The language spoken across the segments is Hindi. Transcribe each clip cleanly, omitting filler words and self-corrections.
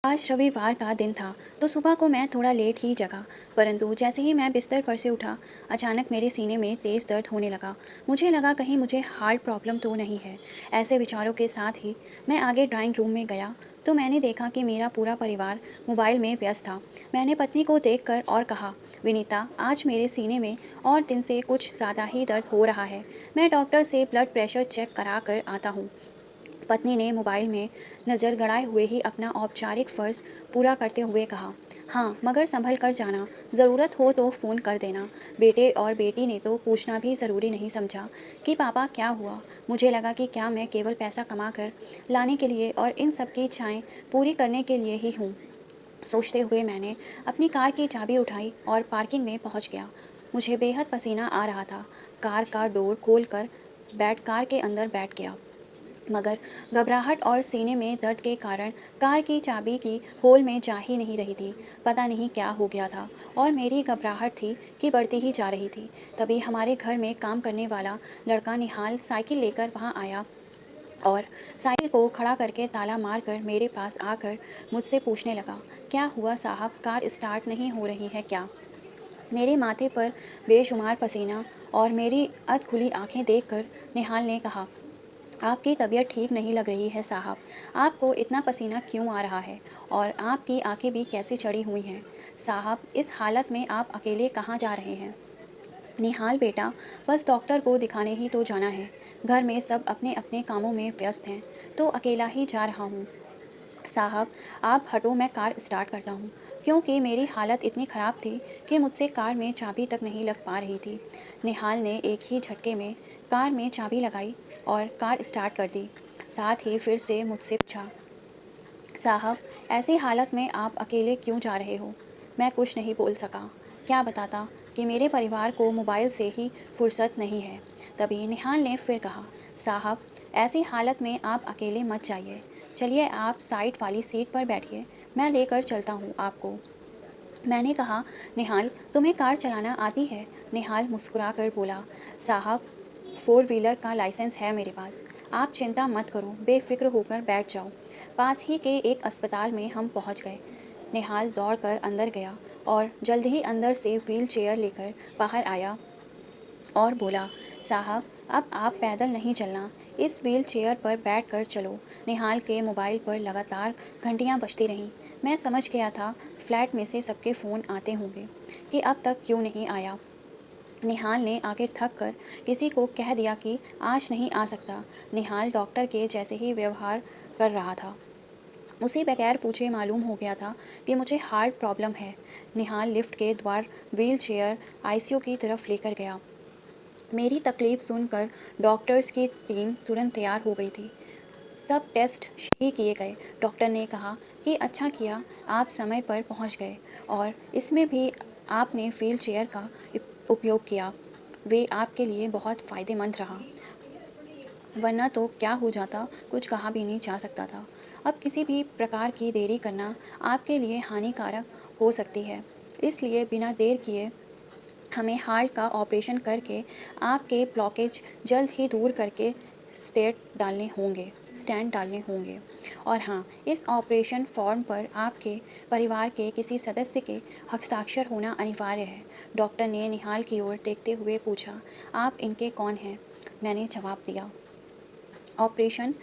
आज रविवार का दिन था तो सुबह को मैं थोड़ा लेट ही जगा। परंतु जैसे ही मैं बिस्तर पर से उठा, अचानक मेरे सीने में तेज दर्द होने लगा। मुझे लगा कहीं मुझे हार्ट प्रॉब्लम तो नहीं है। ऐसे विचारों के साथ ही मैं आगे ड्राइंग रूम में गया तो मैंने देखा कि मेरा पूरा परिवार मोबाइल में व्यस्त था। मैंने पत्नी को देखकर और कहा, विनीता, आज मेरे सीने में और दिन से कुछ ज़्यादा ही दर्द हो रहा है। मैं डॉक्टर से ब्लड प्रेशर चेक करा कर आता हूँ। पत्नी ने मोबाइल में नज़र गड़ाए हुए ही अपना औपचारिक फ़र्ज़ पूरा करते हुए कहा, हाँ, मगर संभल कर जाना, ज़रूरत हो तो फ़ोन कर देना। बेटे और बेटी ने तो पूछना भी ज़रूरी नहीं समझा कि पापा क्या हुआ। मुझे लगा कि क्या मैं केवल पैसा कमा कर लाने के लिए और इन सब की इच्छाएं पूरी करने के लिए ही हूँ। सोचते हुए मैंने अपनी कार की चाबी उठाई और पार्किंग में पहुँच गया। मुझे बेहद पसीना आ रहा था। कार का डोर खोलकर कार के अंदर बैठ गया, मगर घबराहट और सीने में दर्द के कारण कार की चाबी की होल में जा ही नहीं रही थी। पता नहीं क्या हो गया था और मेरी घबराहट थी कि बढ़ती ही जा रही थी। तभी हमारे घर में काम करने वाला लड़का निहाल साइकिल लेकर वहां आया और साइकिल को खड़ा करके ताला मारकर मेरे पास आकर मुझसे पूछने लगा, क्या हुआ साहब, कार स्टार्ट नहीं हो रही है क्या? मेरे माथे पर बेशुमार पसीना और मेरी अध खुली आंखें देखकर निहाल ने कहा, आपकी तबीयत ठीक नहीं लग रही है साहब। आपको इतना पसीना क्यों आ रहा है और आपकी आंखें भी कैसे चढ़ी हुई हैं? साहब, इस हालत में आप अकेले कहाँ जा रहे हैं? निहाल बेटा, बस डॉक्टर को दिखाने ही तो जाना है। घर में सब अपने अपने कामों में व्यस्त हैं, तो अकेला ही जा रहा हूँ। साहब, आप हटो, मैं कार स्टार्ट करता हूँ। क्योंकि मेरी हालत इतनी ख़राब थी कि मुझसे कार में चाबी तक नहीं लग पा रही थी। निहाल ने एक ही झटके में कार में चाबी लगाई और कार स्टार्ट कर दी। साथ ही फिर से मुझसे पूछा, साहब, ऐसी हालत में आप अकेले क्यों जा रहे हो? मैं कुछ नहीं बोल सका। क्या बताता कि मेरे परिवार को मोबाइल से ही फुर्सत नहीं है। तभी निहाल ने फिर कहा, साहब, ऐसी हालत में आप अकेले मत जाइए। चलिए आप साइड वाली सीट पर बैठिए, मैं लेकर चलता हूँ आपको। मैंने कहा, निहाल, तुम्हें कार चलाना आती है? निहाल मुस्कुरा कर बोला, साहब, फोर व्हीलर का लाइसेंस है मेरे पास। आप चिंता मत करो, बेफिक्र होकर बैठ जाओ। पास ही के एक अस्पताल में हम पहुंच गए। निहाल दौड़कर अंदर गया और जल्द ही अंदर से व्हील चेयर लेकर बाहर आया और बोला, साहब, अब आप पैदल नहीं चलना, इस व्हील चेयर पर बैठ कर चलो। निहाल के मोबाइल पर लगातार घंटियां बजती रहीं। मैं समझ गया था फ्लैट में से सबके फ़ोन आते होंगे कि अब तक क्यों नहीं आया। निहाल ने आखिर थक कर किसी को कह दिया कि आज नहीं आ सकता। निहाल डॉक्टर के जैसे ही व्यवहार कर रहा था। उसे बगैर पूछे मालूम हो गया था कि मुझे हार्ट प्रॉब्लम है। निहाल लिफ्ट के द्वार व्हील चेयर आईसीयू की तरफ लेकर गया। मेरी तकलीफ़ सुनकर डॉक्टर्स की टीम तुरंत तैयार हो गई थी। सब टेस्ट ही किए गए। डॉक्टर ने कहा कि अच्छा किया आप समय पर पहुंच गए और इसमें भी आपने व्हील चेयर का उपयोग किया। वे आपके लिए बहुत फ़ायदेमंद रहा, वरना तो क्या हो जाता कुछ कहा भी नहीं जा सकता था। अब किसी भी प्रकार की देरी करना आपके लिए हानिकारक हो सकती है। इसलिए बिना देर किए हमें हार्ट का ऑपरेशन करके आपके ब्लॉकेज जल्द ही दूर करके स्टैंड डालने होंगे। और हाँ, इस ऑपरेशन फॉर्म पर आपके परिवार के किसी सदस्य के हस्ताक्षर होना अनिवार्य है। डॉक्टर ने निहाल की ओर देखते हुए पूछा, आप इनके कौन हैं? मैंने जवाब दिया। ऑपरेशन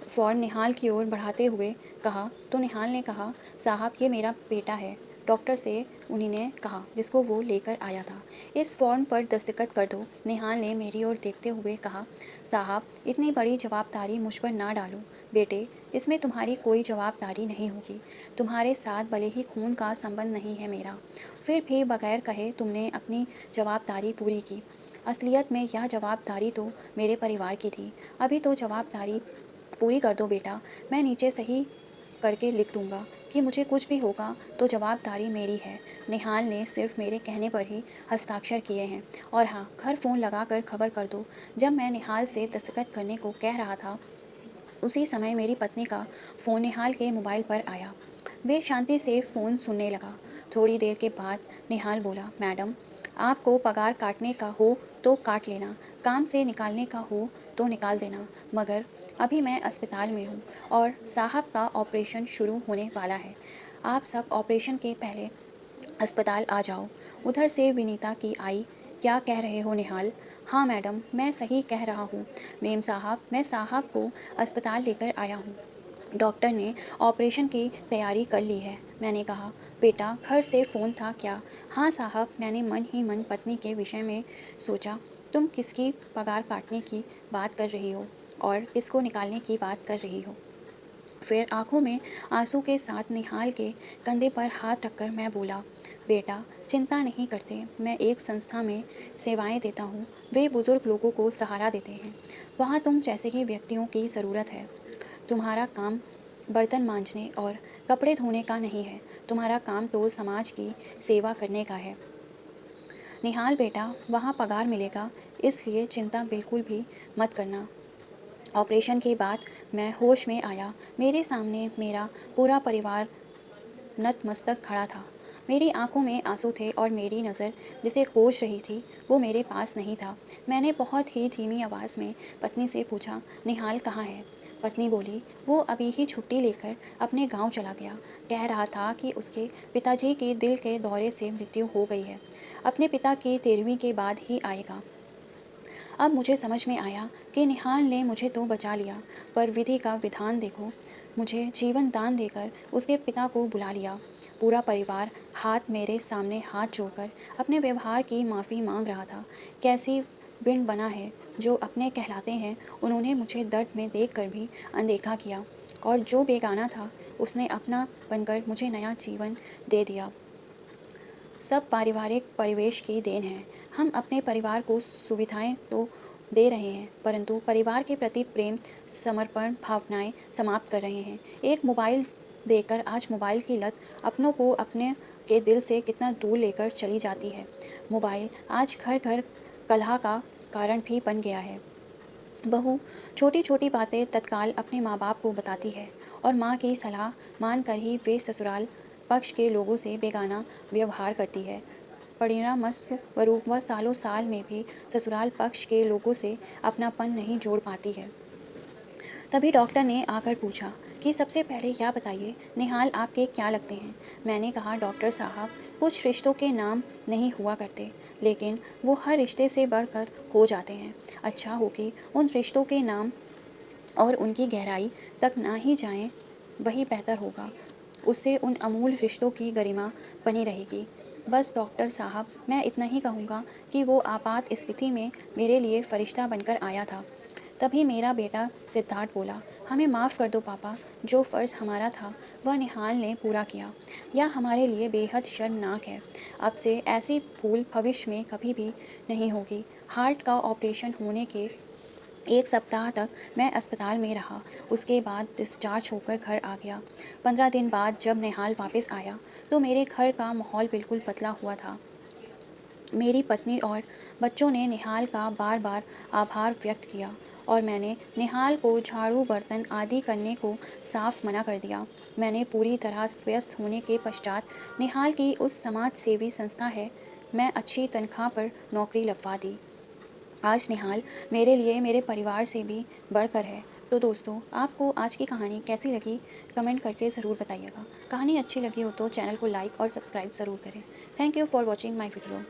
फॉर्म निहाल की ओर बढ़ाते हुए कहा तो निहाल ने कहा, साहब, ये मेरा बेटा है। डॉक्टर से उन्हीं ने कहा जिसको वो लेकर आया था। इस फॉर्म पर दस्तखत कर दो। निहाल ने मेरी ओर देखते हुए कहा, साहब, इतनी बड़ी जवाबदारी मुझ पर ना डालो। बेटे, इसमें तुम्हारी कोई जवाबदारी नहीं होगी। तुम्हारे साथ भले ही खून का संबंध नहीं है मेरा, फिर भी बगैर कहे तुमने अपनी जवाबदारी पूरी की। असलियत में यह जवाबदारी तो मेरे परिवार की थी। अभी तो जवाबदारी पूरी कर दो बेटा। मैं नीचे सही करके लिख दूंगा कि मुझे कुछ भी होगा तो जवाबदारी मेरी है। निहाल ने सिर्फ मेरे कहने पर ही हस्ताक्षर किए हैं। और हाँ, घर फ़ोन लगाकर खबर कर दो। जब मैं निहाल से दस्तखत करने को कह रहा था, उसी समय मेरी पत्नी का फ़ोन निहाल के मोबाइल पर आया। वे शांति से फ़ोन सुनने लगा। थोड़ी देर के बाद निहाल बोला, मैडम, आपको पगार काटने का हो तो काट लेना, काम से निकालने का हो तो निकाल देना, मगर अभी मैं अस्पताल में हूँ और साहब का ऑपरेशन शुरू होने वाला है। आप सब ऑपरेशन के पहले अस्पताल आ जाओ। उधर से विनीता की आई। क्या कह रहे हो निहाल? हाँ मैडम, मैं सही कह रहा हूँ। मेम साहब, मैं साहब को अस्पताल लेकर आया हूँ। डॉक्टर ने ऑपरेशन की तैयारी कर ली है। मैंने कहा, बेटा घर से फ़ोन था क्या? हाँ साहब, मैंने मन ही मन पत्नी के विषय में सोचा। तुम किसकी पगार काटने की बात कर रही हो और किसको निकालने की बात कर रही हो? फिर आंखों में आंसू के साथ निहाल के कंधे पर हाथ रखकर मैं बोला, बेटा चिंता नहीं करते, मैं एक संस्था में सेवाएं देता हूँ। वे बुज़ुर्ग लोगों को सहारा देते हैं। वहाँ तुम जैसे ही व्यक्तियों की ज़रूरत है। तुम्हारा काम बर्तन मांजने और कपड़े धोने का नहीं है। तुम्हारा काम तो समाज की सेवा करने का है। निहाल बेटा, वहाँ पगार मिलेगा, इसलिए चिंता बिल्कुल भी मत करना। ऑपरेशन के बाद मैं होश में आया। मेरे सामने मेरा पूरा परिवार नतमस्तक खड़ा था। मेरी आंखों में आंसू थे और मेरी नज़र जिसे खोज रही थी वो मेरे पास नहीं था। मैंने बहुत ही धीमी आवाज़ में पत्नी से पूछा, निहाल कहाँ है? पत्नी बोली, वो अभी ही छुट्टी लेकर अपने गांव चला गया। कह रहा था कि उसके पिताजी की दिल के दौरे से मृत्यु हो गई है। अपने पिता की 13वीं के बाद ही आएगा। अब मुझे समझ में आया कि निहाल ने मुझे तो बचा लिया, पर विधि का विधान देखो, मुझे जीवन दान देकर उसके पिता को बुला लिया। पूरा परिवार हाथ मेरे सामने हाथ जोड़कर अपने व्यवहार की माफ़ी मांग रहा था। कैसी विण बना है, जो अपने कहलाते हैं, उन्होंने मुझे दर्द में देखकर भी अनदेखा किया, और जो बेगाना था उसने अपना बनकर मुझे नया जीवन दे दिया। सब पारिवारिक परिवेश की देन है। हम अपने परिवार को सुविधाएं तो दे रहे हैं, परंतु परिवार के प्रति प्रेम, समर्पण भावनाएं समाप्त कर रहे हैं। एक मोबाइल देकर आज मोबाइल की लत अपनों को अपने के दिल से कितना दूर लेकर चली जाती है। मोबाइल आज घर घर कलह का कारण भी बन गया है। बहू छोटी छोटी बातें तत्काल अपने माँ बाप को बताती है और माँ की सलाह मानकर ही वे ससुराल पक्ष के लोगों से बेगाना व्यवहार करती है। परिणामस्वरूप वह सालों साल में भी ससुराल पक्ष के लोगों से अपनापन नहीं जोड़ पाती है। तभी डॉक्टर ने आकर पूछा कि सबसे पहले यह बताइए, निहाल आपके क्या लगते हैं? मैंने कहा, डॉक्टर साहब, कुछ रिश्तों के नाम नहीं हुआ करते, लेकिन वो हर रिश्ते से बढ़कर हो जाते हैं। अच्छा हो कि उन रिश्तों के नाम और उनकी गहराई तक ना ही जाएं, वही बेहतर होगा। उससे उन अमूल रिश्तों की गरिमा बनी रहेगी। बस डॉक्टर साहब, मैं इतना ही कहूँगा कि वो आपात स्थिति में मेरे लिए फरिश्ता बनकर आया था। तभी मेरा बेटा सिद्धार्थ बोला, हमें माफ़ कर दो पापा, जो फ़र्ज़ हमारा था वह निहाल ने पूरा किया। यह हमारे लिए बेहद शर्मनाक है। अब से ऐसी भूल भविष्य में कभी भी नहीं होगी। हार्ट का ऑपरेशन होने के 1 सप्ताह तक मैं अस्पताल में रहा। उसके बाद डिस्चार्ज होकर घर आ गया। 15 दिन बाद जब निहाल वापस आया तो मेरे घर का माहौल बिल्कुल बदला हुआ था। मेरी पत्नी और बच्चों ने निहाल का बार बार आभार व्यक्त किया और मैंने निहाल को झाड़ू बर्तन आदि करने को साफ मना कर दिया। मैंने पूरी तरह स्वस्थ होने के पश्चात निहाल की उस समाज सेवी संस्था है मैं अच्छी तनख्वाह पर नौकरी लगवा दी। आज निहाल मेरे लिए मेरे परिवार से भी बढ़कर है। तो दोस्तों, आपको आज की कहानी कैसी लगी कमेंट करके ज़रूर बताइएगा। कहानी अच्छी लगी हो तो चैनल को लाइक और सब्सक्राइब ज़रूर करें। Thank you for watching my video.